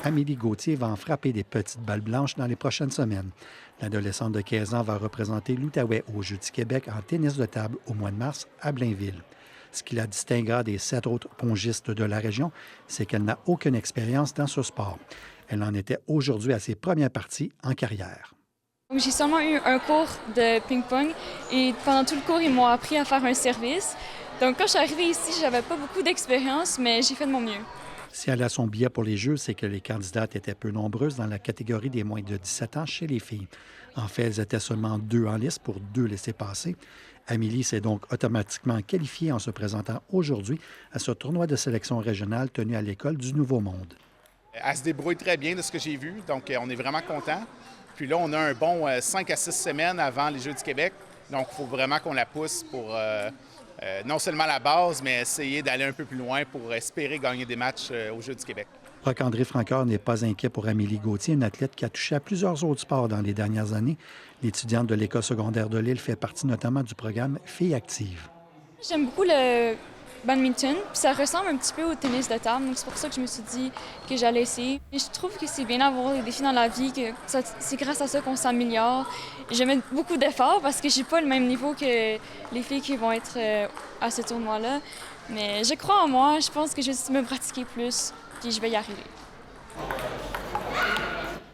Amélie Gauthier va en frapper des petites balles blanches dans les prochaines semaines. L'adolescente de 15 ans va représenter l'Outaouais aux Jeux du Québec en tennis de table au mois de mars à Blainville. Ce qui la distinguera des 7 autres pongistes de la région, c'est qu'elle n'a aucune expérience dans ce sport. Elle en était aujourd'hui à ses premières parties en carrière. J'ai seulement eu un cours de ping-pong et pendant tout le cours, ils m'ont appris à faire un service. Donc quand je suis arrivée ici, j'avais pas beaucoup d'expérience, mais j'ai fait de mon mieux. Si elle a son billet pour les Jeux, c'est que les candidates étaient peu nombreuses dans la catégorie des moins de 17 ans chez les filles. En fait, elles étaient seulement 2 en liste pour 2 laissez-passer. Amélie s'est donc automatiquement qualifiée en se présentant aujourd'hui à ce tournoi de sélection régionale tenu à l'École du Nouveau Monde. Elle se débrouille très bien de ce que j'ai vu, donc on est vraiment content. Puis là, on a un bon 5 à 6 semaines avant les Jeux du Québec, donc il faut vraiment qu'on la pousse pour non seulement la base, mais essayer d'aller un peu plus loin pour espérer gagner des matchs aux Jeux du Québec. Roc-André Francoeur n'est pas inquiet pour Amélie Gauthier, une athlète qui a touché à plusieurs autres sports dans les dernières années. L'étudiante de l'École secondaire de Lille fait partie notamment du programme Filles actives. J'aime beaucoup le badminton, puis ça ressemble un petit peu au tennis de table, donc c'est pour ça que je me suis dit que j'allais essayer. Et je trouve que c'est bien d'avoir des défis dans la vie, que c'est grâce à ça qu'on s'améliore. Je mets beaucoup d'efforts parce que j'ai pas le même niveau que les filles qui vont être à ce tournoi-là. Mais je crois en moi, je pense que je vais me pratiquer plus, puis je vais y arriver.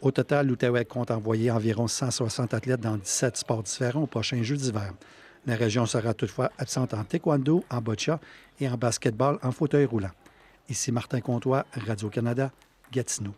Au total, l'Outaouais compte envoyer environ 160 athlètes dans 17 sports différents aux prochains Jeux d'hiver. La région sera toutefois absente en taekwondo, en boccia et en basketball en fauteuil roulant. Ici Martin Comtois, Radio-Canada, Gatineau.